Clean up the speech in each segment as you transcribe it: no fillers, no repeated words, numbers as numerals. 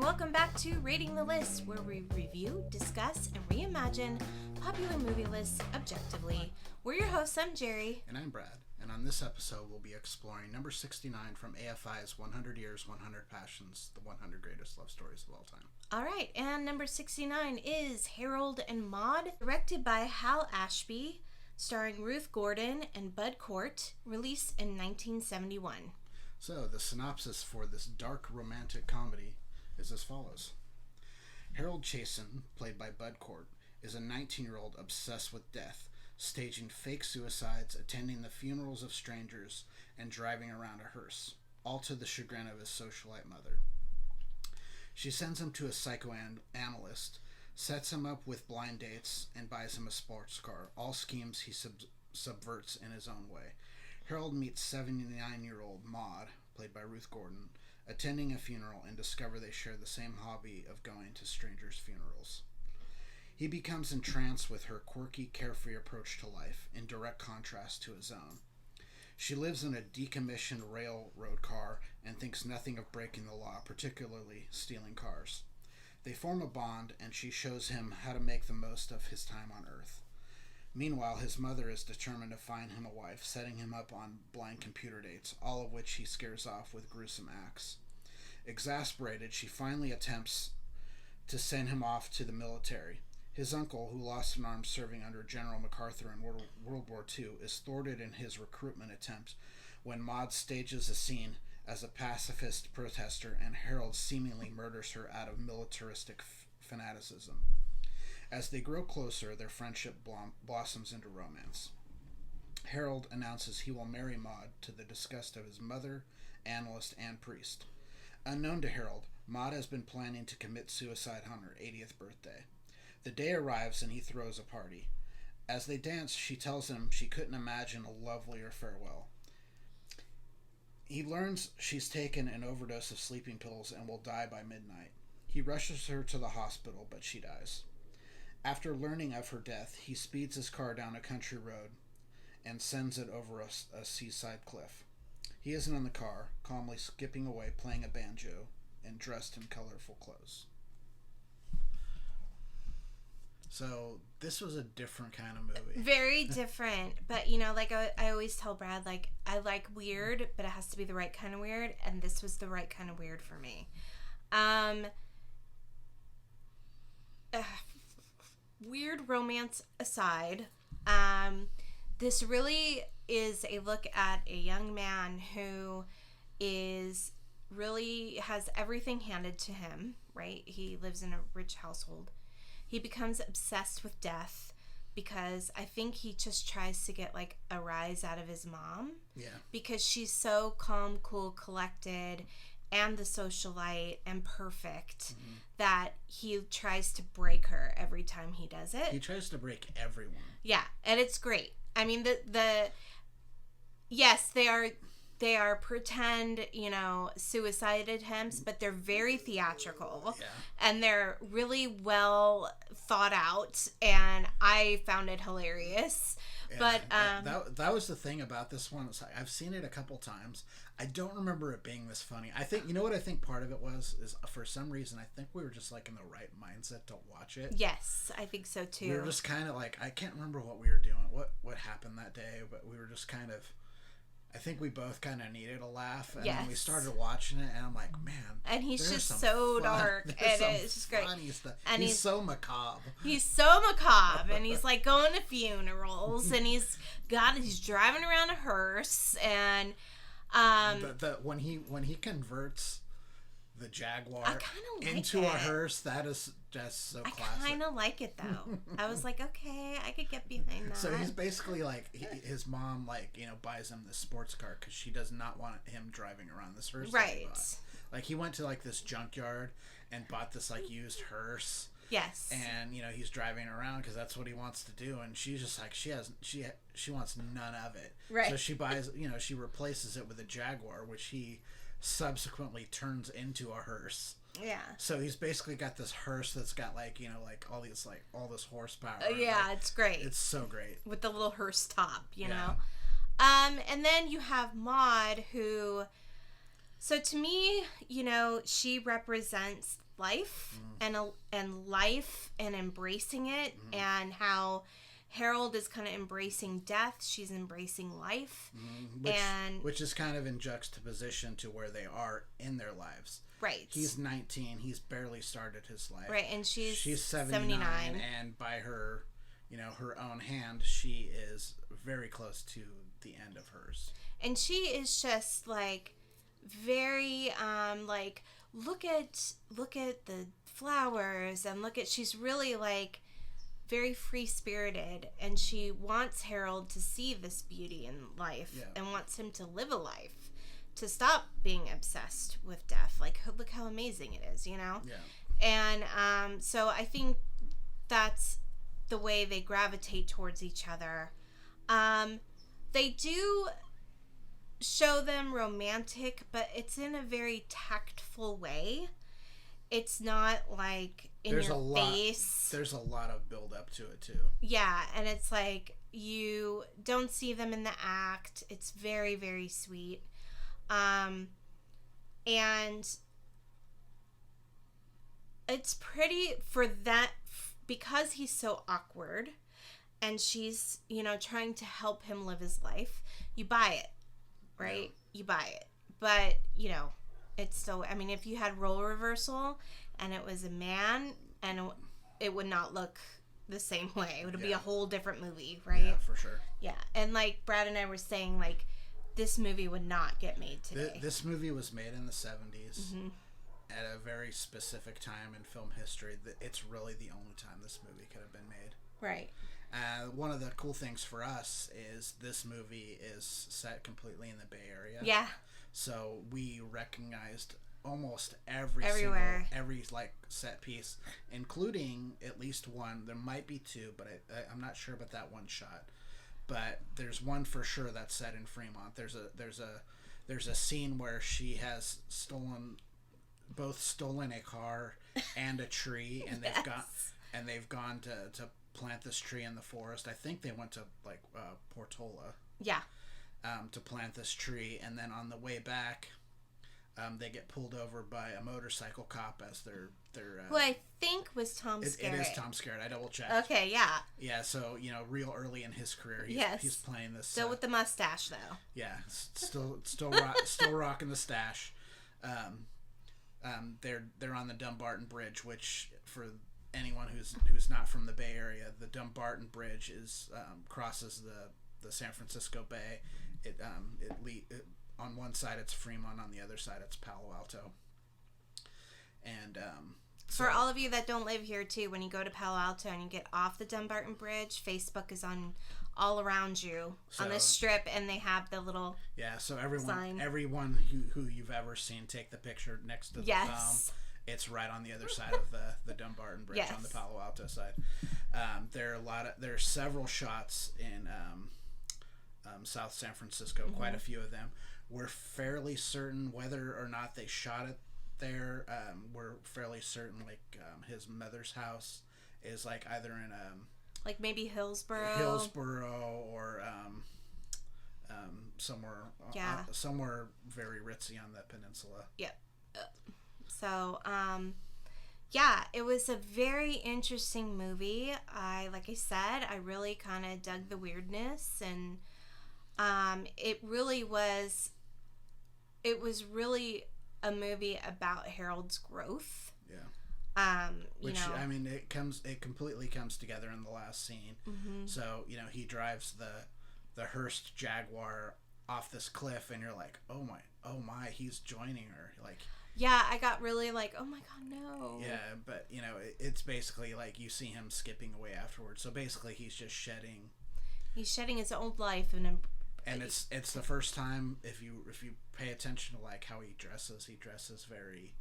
welcome back to Rating the List, where we review, discuss, and reimagine popular movie lists objectively. We're your hosts, I'm Jerry. And I'm Brad. And on this episode, we'll be exploring number 69 from AFI's 100 Years, 100 Passions, the 100 Greatest Love Stories of All Time. All right, and number 69 is Harold and Maude, directed by Hal Ashby, starring Ruth Gordon and Bud Cort, released in 1971. So, the synopsis for this dark romantic comedy is as follows. Harold Chasen, played by Bud Cort, is a 19-year-old obsessed with death, staging fake suicides, attending the funerals of strangers, and driving around a hearse, all to the chagrin of his socialite mother. She sends him to a psychoanalyst, sets him up with blind dates, and buys him a sports car, all schemes he subverts in his own way. Harold meets 79-year-old Maude, played by Ruth Gordon, attending a funeral and discover they share the same hobby of going to strangers' funerals. He becomes entranced with her quirky, carefree approach to life, in direct contrast to his own. She lives in a decommissioned railroad car and thinks nothing of breaking the law, particularly stealing cars. They form a bond, and she shows him how to make the most of his time on Earth. Meanwhile, his mother is determined to find him a wife, setting him up on blind computer dates, all of which he scares off with gruesome acts. Exasperated, she finally attempts to send him off to the military. His uncle, who lost an arm serving under General MacArthur in World War II, is thwarted in his recruitment attempt when Maude stages a scene as a pacifist protester and Harold seemingly murders her out of militaristic fanaticism. As they grow closer, their friendship blossoms into romance. Harold announces he will marry Maude to the disgust of his mother, analyst, and priest. Unknown to Harold, Maude has been planning to commit suicide on her 80th birthday. The day arrives and he throws a party. As they dance, she tells him she couldn't imagine a lovelier farewell. He learns she's taken an overdose of sleeping pills and will die by midnight. He rushes her to the hospital, but she dies. After learning of her death, he speeds his car down a country road and sends it over a seaside cliff. He isn't in the car, calmly skipping away, playing a banjo, and dressed in colorful clothes. So, this was a different kind of movie. Very different, but you know, like I always tell Brad, like, I like weird, but it has to be the right kind of weird, and this was the right kind of weird for me. Weird romance aside, this really is a look at a young man who has everything handed to him, right? He lives in a rich household. He becomes obsessed with death because I think he just tries to get like a rise out of his mom. Yeah. Because she's so calm, cool, collected, and the socialite and perfect that he tries to break her every time he does it. He tries to break everyone. Yeah, and it's great. I mean, yes, they are pretend, suicide attempts, but they're very theatrical. Yeah. And they're really well thought out, and I found it hilarious. Yeah, but that was the thing about this one. It's like, I've seen it a couple times. I don't remember it being this funny. I think, you know what I think part of it is for some reason, I think we were just like in the right mindset to watch it. Yes, I think so too. We were just kind of like, I can't remember what we were doing, what happened that day, but we were just kind of, I think we both kind of needed a laugh, and then we started watching it, and I'm like, man. And he's just so dark, and it's just great. Stuff. And he's so macabre. He's so macabre, and he's like going to funerals, and he's driving around a hearse, and when he converts the Jaguar like into a hearse, that is just so classic. I kind of like it though. I was like, okay, I could get behind that. So he's basically like, his mom buys him this sports car because she does not want him driving around this hearse. Right. Like he went to like this junkyard and bought this like used hearse. Yes. And he's driving around because that's what he wants to do, and she's just like she wants none of it. Right. So she buys, she replaces it with a Jaguar, which he subsequently turns into a hearse. Yeah. So he's basically got this hearse that's got like all this horsepower. Yeah, it's great. It's so great. With the little hearse top, you know. And then you have Maude, who, so to me, she represents life and life and embracing it, and how Harold is kind of embracing death. She's embracing life. Which is kind of in juxtaposition to where they are in their lives. Right. He's 19. He's barely started his life. Right, and she's 79. And by her, her own hand, she is very close to the end of hers. And she is just like very like look at the flowers, and she's really like very free-spirited, and she wants Harold to see this beauty in life, and wants him to live a life, to stop being obsessed with death. Like, look how amazing it is, Yeah. And so I think that's the way they gravitate towards each other. They do show them romantic, but it's in a very tactful way. It's not like in your face. There's a lot of build up to it too. Yeah, and it's like you don't see them in the act. It's very, very sweet. And it's pretty for that, because he's so awkward and she's, trying to help him live his life. You buy it, right? Yeah. You buy it. But, it's still, if you had role reversal and it was a man, and it would not look the same way. It would be a whole different movie, right? Yeah, for sure. Yeah. And like Brad and I were saying, like, this movie would not get made today. This movie was made in the 70s at a very specific time in film history. It's really the only time this movie could have been made. Right. One of the cool things for us is this movie is set completely in the Bay Area. Yeah. So we recognized almost every set piece, including at least one. There might be two, but I'm not sure about that one shot. But there's one for sure that's set in Fremont. There's a scene where she has stolen a car and a tree, and they've gone to plant this tree in the forest. I think they went to Portola. Yeah. To plant this tree, and then on the way back, they get pulled over by a motorcycle cop as they're who I think was Tom Skerritt. It is Tom Skerritt. I double checked. Okay, yeah. Yeah, so real early in his career, he's playing this. Still with the mustache, though. Yeah, still rocking the stash. They're on the Dumbarton Bridge, which for anyone who's not from the Bay Area, the Dumbarton Bridge crosses the San Francisco Bay. It on one side it's Fremont, on the other side it's Palo Alto. And for all of you that don't live here too, when you go to Palo Alto and you get off the Dumbarton Bridge, Facebook is on all around you on this strip, and they have the little so sign. everyone who you've ever seen take the picture next to the thumb, it's right on the other side of the Dumbarton Bridge on the Palo Alto side. There are several shots in South San Francisco, quite a few of them. We're fairly certain whether or not they shot it there. We're fairly certain his mother's house is either in like maybe Hillsborough or somewhere very ritzy on the peninsula. Yep. So it was a very interesting movie. Like I said, I really kind of dug the weirdness, and it was really a movie about Harold's growth. Yeah. It completely comes together in the last scene. Mm-hmm. So, he drives the Hearst Jaguar off this cliff, and you're like, oh my, he's joining her. Yeah, I got really oh my God, no. Yeah, but, it's basically you see him skipping away afterwards. So basically he's just shedding. He's shedding his old life, and it's the first time, if you pay attention to how he dresses very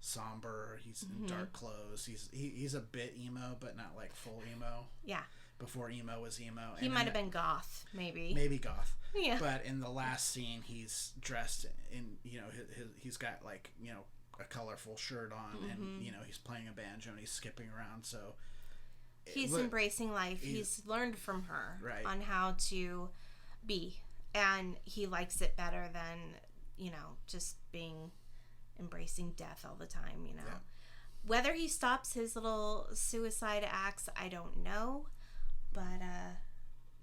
somber. He's in dark clothes. He's a bit emo, but not full emo. Yeah. Before emo was emo. He might have been goth, maybe. Maybe goth. Yeah. But in the last scene, he's dressed in he's got a colorful shirt on, and he's playing a banjo and he's skipping around. So he's embracing life. He's learned from her on how to be, and he likes it better than just embracing death all the time. Whether he stops his little suicide acts, I don't know. But,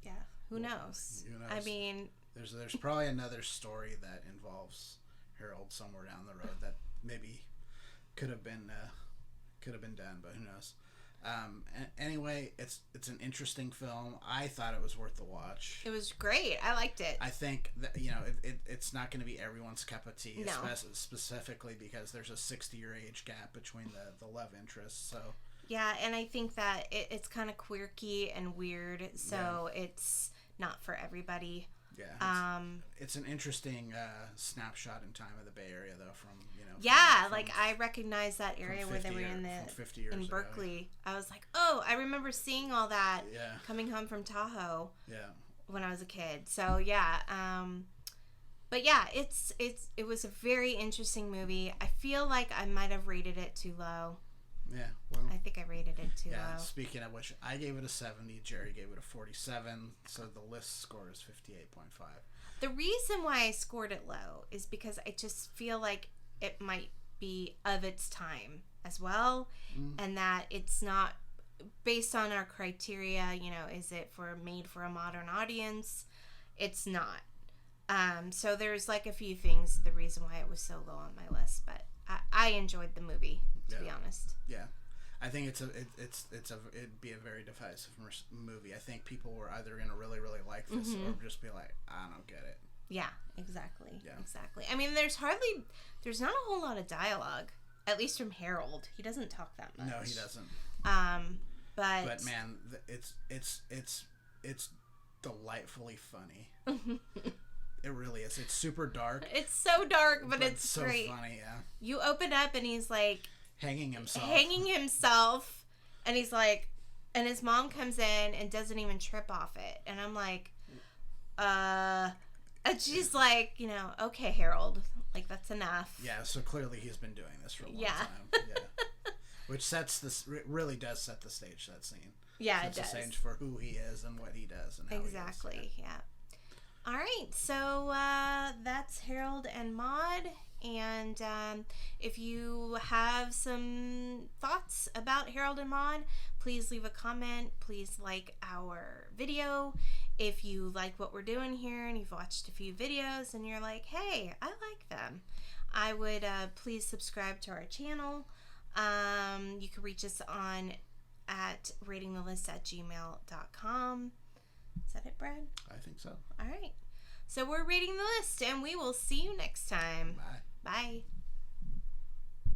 yeah, who knows? Who knows? I mean... There's probably another story that involves Harold somewhere down the road that maybe could have been done, but who knows? Anyway, it's an interesting film. I thought it was worth the watch. It was great. I liked it. I think that, it's not going to be everyone's cup of tea, No. specifically because there's a 60-year age gap between the love interests. So Yeah, and I think that it's kind of quirky and weird, so it's not for everybody. yeah, it's an interesting snapshot in time of the Bay Area, though. From I recognize that area where they were in 50 years in ago. Berkeley. I was like, oh, I remember seeing all that Yeah. coming home from Tahoe. Yeah. When I was a kid. So yeah, but yeah, it was a very interesting movie. I feel like I might have rated it too low. Yeah, well, I think I rated it too low. Speaking of which, I gave it a 70. Jerry gave it a 47. So the list score is 58.5. The reason why I scored it low is because I just feel like it might be of its time as well, and that it's not based on our criteria. Is it made for a modern audience? It's not. So there's like a few things, the reason why it was so low on my list, but I enjoyed the movie, to be honest. Yeah, I think it'd be a very divisive movie. I think people were either gonna really really like this or just be like, I don't get it. Yeah, exactly. Yeah. Exactly. I mean, there's not a whole lot of dialogue, at least from Harold. He doesn't talk that much. No, he doesn't. But man, it's delightfully funny. It really is. It's super dark. It's so dark, but it's so great. Funny, yeah. You open up and he's like hanging himself, and he's like, and his mom comes in and doesn't even trip off it, and I'm like, and she's like, okay, Harold, like that's enough. Yeah, so clearly he's been doing this for a long time. Yeah. Which really does set the stage, that scene. Yeah, sets it does. the stage for who he is and what he does and how exactly, he is. Yeah. All right, so that's Harold and Maude, and if you have some thoughts about Harold and Maude, please leave a comment. Please like our video. If you like what we're doing here and you've watched a few videos and you're like, hey, I like them, I would please subscribe to our channel. You can reach us at ratingthelist@gmail.com. Is that it, Brad? I think so. All right. So we're Rating the List, and we will see you next time. Bye. Bye.